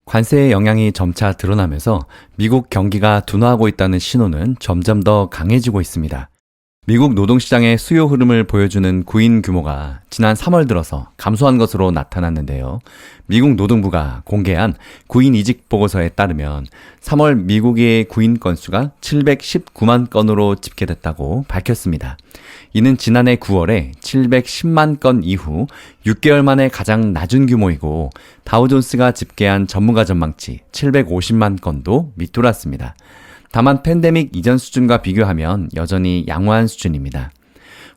관세의 영향이 점차 드러나면서 미국 경기가 둔화하고 있다는 신호는 점점 더 강해지고 있습니다. 미국 노동시장의 수요 흐름을 보여주는 구인 규모가 지난 3월 들어서 감소한 것으로 나타났는데요. 미국 노동부가 공개한 구인 이직 보고서에 따르면 3월 미국의 구인 건수가 719만 건으로 집계됐다고 밝혔습니다. 이는 지난해 9월에 710만 건 이후 6개월 만에 가장 낮은 규모이고 다우존스가 집계한 전문가 전망치 750만 건도 밑돌았습니다. 다만 팬데믹 이전 수준과 비교하면 여전히 양호한 수준입니다.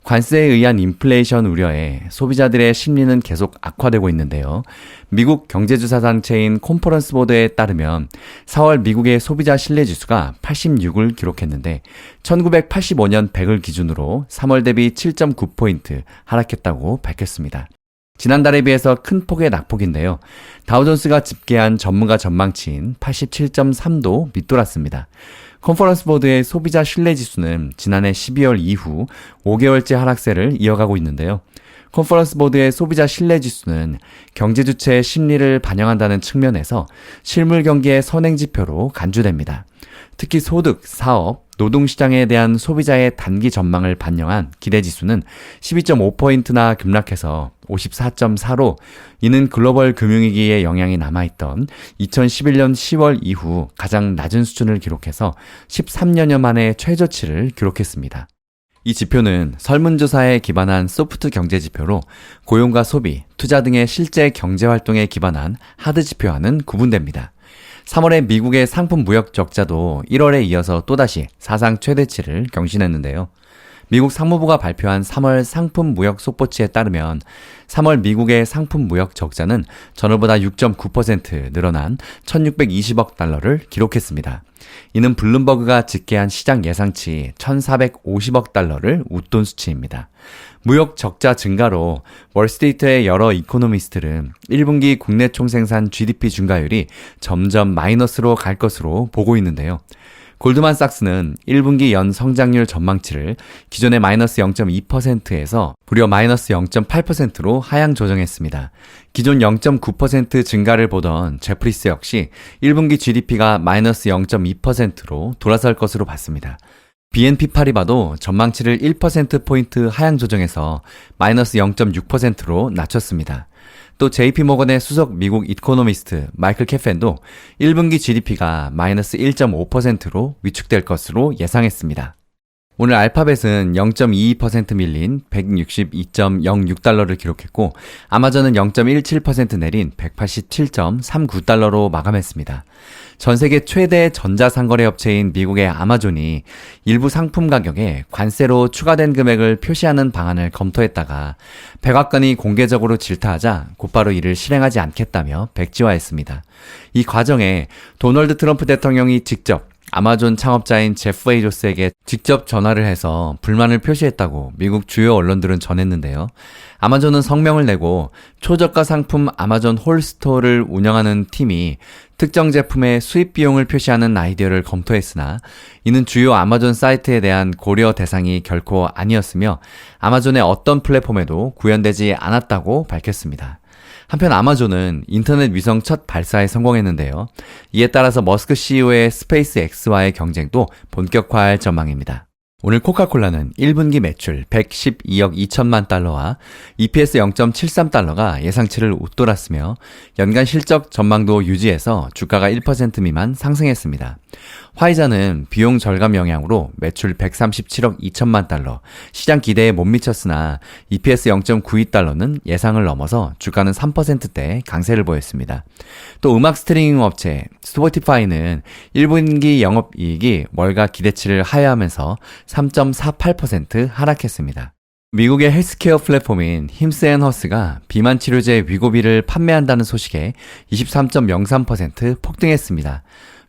관세에 의한 인플레이션 우려에 소비자들의 심리는 계속 악화되고 있는데요. 미국 경제조사단체인 컨퍼런스 보드에 따르면 4월 미국의 소비자 신뢰지수가 86을 기록했는데 1985년 100을 기준으로 3월 대비 7.9포인트 하락했다고 밝혔습니다. 지난달에 비해서 큰 폭의 낙폭인데요. 다우존스가 집계한 전문가 전망치인 87.3도 밑돌았습니다. 컨퍼런스 보드의 소비자 신뢰지수는 지난해 12월 이후 5개월째 하락세를 이어가고 있는데요. 컨퍼런스 보드의 소비자 신뢰지수는 경제 주체의 심리를 반영한다는 측면에서 실물 경기의 선행지표로 간주됩니다. 특히 소득, 사업, 노동시장에 대한 소비자의 단기 전망을 반영한 기대지수는 12.5포인트나 급락해서 54.4로 이는 글로벌 금융위기의 영향이 남아있던 2011년 10월 이후 가장 낮은 수준을 기록해서 13년여 만에 최저치를 기록했습니다. 이 지표는 설문조사에 기반한 소프트 경제 지표로 고용과 소비, 투자 등의 실제 경제활동에 기반한 하드 지표와는 구분됩니다. 3월에 미국의 상품 무역 적자도 1월에 이어서 또다시 사상 최대치를 경신했는데요. 미국 상무부가 발표한 3월 상품 무역 속보치에 따르면 3월 미국의 상품 무역 적자는 전월보다 6.9% 늘어난 1,620억 달러를 기록했습니다. 이는 블룸버그가 집계한 시장 예상치 1,450억 달러를 웃돈 수치입니다. 무역 적자 증가로 월스트리트의 여러 이코노미스트들은 1분기 국내 총생산 GDP 증가율이 점점 마이너스로 갈 것으로 보고 있는데요. 골드만삭스는 1분기 연 성장률 전망치를 기존의 마이너스 0.2%에서 무려 마이너스 0.8%로 하향 조정했습니다. 기존 0.9% 증가를 보던 제프리스 역시 1분기 GDP가 마이너스 0.2%로 돌아설 것으로 봤습니다. BNP 파리바도 전망치를 1%포인트 하향 조정해서 마이너스 0.6%로 낮췄습니다. 또 JP모건의 수석 미국 이코노미스트 마이클 캐펜도 1분기 GDP가 마이너스 1.5%로 위축될 것으로 예상했습니다. 오늘 알파벳은 0.22% 밀린 162.06달러를 기록했고 아마존은 0.17% 내린 187.39달러로 마감했습니다. 전 세계 최대 전자상거래 업체인 미국의 아마존이 일부 상품 가격에 관세로 추가된 금액을 표시하는 방안을 검토했다가 백악관이 공개적으로 질타하자 곧바로 이를 실행하지 않겠다며 백지화했습니다. 이 과정에 도널드 트럼프 대통령이 직접 아마존 창업자인 제프 베이조스에게 직접 전화를 해서 불만을 표시했다고 미국 주요 언론들은 전했는데요. 아마존은 성명을 내고 초저가 상품 아마존 홀스토어를 운영하는 팀이 특정 제품의 수입 비용을 표시하는 아이디어를 검토했으나 이는 주요 아마존 사이트에 대한 고려 대상이 결코 아니었으며 아마존의 어떤 플랫폼에도 구현되지 않았다고 밝혔습니다. 한편 아마존은 인터넷 위성 첫 발사에 성공했는데요. 이에 따라서 머스크 CEO의 스페이스 X와의 경쟁도 본격화할 전망입니다. 오늘 코카콜라는 1분기 매출 112억 2천만 달러와 EPS 0.73달러가 예상치를 웃돌았으며 연간 실적 전망도 유지해서 주가가 1% 미만 상승했습니다. 화이자는 비용 절감 영향으로 매출 137억 2천만 달러, 시장 기대에 못 미쳤으나 EPS 0.92달러는 예상을 넘어서 주가는 3%대 강세를 보였습니다. 또 음악 스트리밍 업체 스포티파이는 1분기 영업이익이 월가 기대치를 하회하면서 3.48% 하락했습니다. 미국의 헬스케어 플랫폼인 힘스앤허스가 비만 치료제 위고비를 판매한다는 소식에 23.03% 폭등했습니다.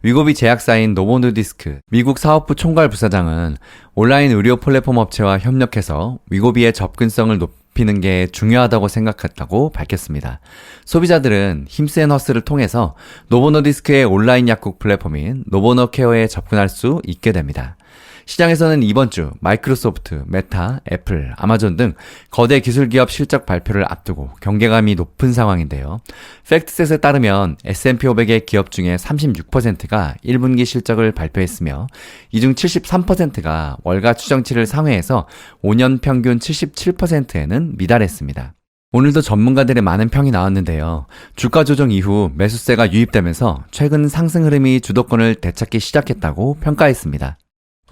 위고비 제약사인 노보노디스크 미국 사업부 총괄 부사장은 온라인 의료 플랫폼 업체와 협력해서 위고비의 접근성을 높이는 게 중요하다고 생각했다고 밝혔습니다. 소비자들은 힘스앤허스를 통해서 노보노디스크의 온라인 약국 플랫폼인 노보노케어에 접근할 수 있게 됩니다. 시장에서는 이번 주 마이크로소프트, 메타, 애플, 아마존 등 거대 기술 기업 실적 발표를 앞두고 경계감이 높은 상황인데요. 팩트셋에 따르면 S&P 500의 기업 중에 36%가 1분기 실적을 발표했으며 이 중 73%가 월가 추정치를 상회해서 5년 평균 77%에는 미달했습니다. 오늘도 전문가들의 많은 평이 나왔는데요. 주가 조정 이후 매수세가 유입되면서 최근 상승 흐름이 주도권을 되찾기 시작했다고 평가했습니다.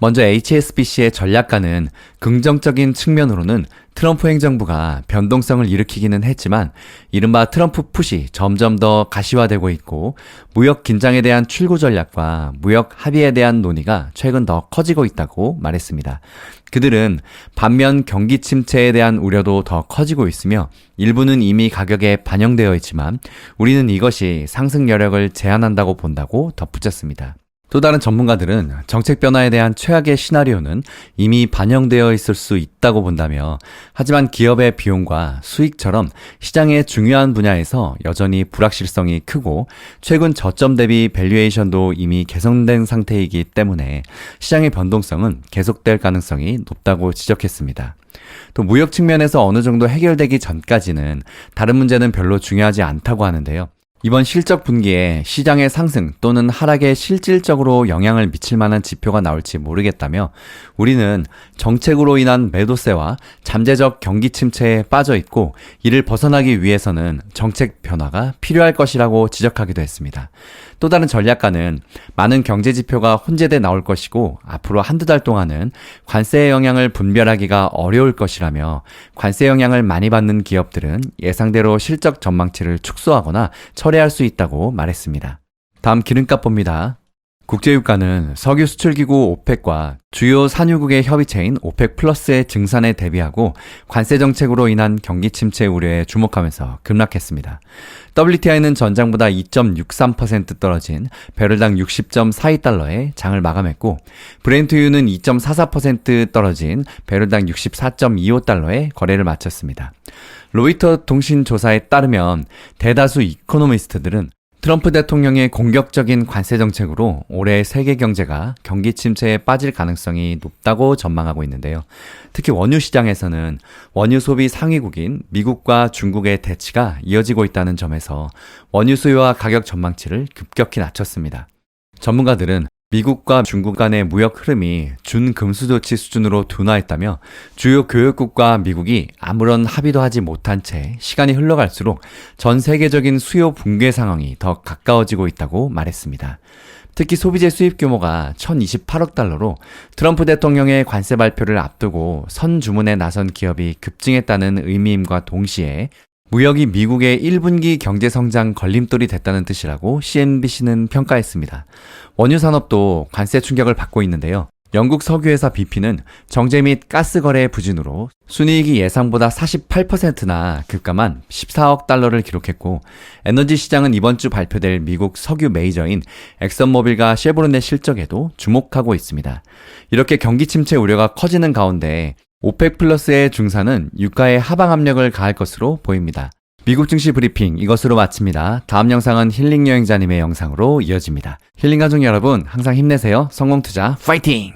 먼저 HSBC의 전략가는 긍정적인 측면으로는 트럼프 행정부가 변동성을 일으키기는 했지만 이른바 트럼프 풋이 점점 더 가시화되고 있고 무역 긴장에 대한 출구 전략과 무역 합의에 대한 논의가 최근 더 커지고 있다고 말했습니다. 그들은 반면 경기 침체에 대한 우려도 더 커지고 있으며 일부는 이미 가격에 반영되어 있지만 우리는 이것이 상승 여력을 제한한다고 본다고 덧붙였습니다. 또 다른 전문가들은 정책 변화에 대한 최악의 시나리오는 이미 반영되어 있을 수 있다고 본다며 하지만 기업의 비용과 수익처럼 시장의 중요한 분야에서 여전히 불확실성이 크고 최근 저점 대비 밸류에이션도 이미 개선된 상태이기 때문에 시장의 변동성은 계속될 가능성이 높다고 지적했습니다. 또 무역 측면에서 어느 정도 해결되기 전까지는 다른 문제는 별로 중요하지 않다고 하는데요. 이번 실적 분기에 시장의 상승 또는 하락에 실질적으로 영향을 미칠 만한 지표가 나올지 모르겠다며 우리는 정책으로 인한 매도세와 잠재적 경기 침체에 빠져 있고 이를 벗어나기 위해서는 정책 변화가 필요할 것이라고 지적하기도 했습니다. 또 다른 전략가는 많은 경제 지표가 혼재돼 나올 것이고 앞으로 한두 달 동안은 관세의 영향을 분별하기가 어려울 것이라며 관세 영향을 많이 받는 기업들은 예상대로 실적 전망치를 축소하거나 철회할 수 있다고 말했습니다. 다음 기름값 봅니다. 국제유가는 석유 수출기구 오펙과 주요 산유국의 협의체인 오펙 플러스의 증산에 대비하고 관세 정책으로 인한 경기 침체 우려에 주목하면서 급락했습니다. WTI는 전장보다 2.63% 떨어진 배럴당 60.42달러에 장을 마감했고 브렌트유는 2.44% 떨어진 배럴당 64.25달러에 거래를 마쳤습니다. 로이터 통신 조사에 따르면 대다수 이코노미스트들은 트럼프 대통령의 공격적인 관세 정책으로 올해 세계 경제가 경기 침체에 빠질 가능성이 높다고 전망하고 있는데요. 특히 원유 시장에서는 원유 소비 상위국인 미국과 중국의 대치가 이어지고 있다는 점에서 원유 수요와 가격 전망치를 급격히 낮췄습니다. 전문가들은 미국과 중국 간의 무역 흐름이 준금수 조치 수준으로 둔화했다며 주요 교역국과 미국이 아무런 합의도 하지 못한 채 시간이 흘러갈수록 전 세계적인 수요 붕괴 상황이 더 가까워지고 있다고 말했습니다. 특히 소비재 수입 규모가 1028억 달러로 트럼프 대통령의 관세 발표를 앞두고 선주문에 나선 기업이 급증했다는 의미임과 동시에 무역이 미국의 1분기 경제 성장 걸림돌이 됐다는 뜻이라고 CNBC는 평가했습니다. 원유 산업도 관세 충격을 받고 있는데요. 영국 석유회사 BP는 정제 및 가스 거래 부진으로 순이익이 예상보다 48%나 급감한 14억 달러를 기록했고 에너지 시장은 이번 주 발표될 미국 석유 메이저인 엑선모빌과 쉐보론의 실적에도 주목하고 있습니다. 이렇게 경기 침체 우려가 커지는 가운데 오펙 플러스의 증산은 유가에 하방 압력을 가할 것으로 보입니다. 미국 증시 브리핑 이것으로 마칩니다. 다음 영상은 힐링 여행자님의 영상으로 이어집니다. 힐링 가족 여러분 항상 힘내세요. 성공투자 파이팅!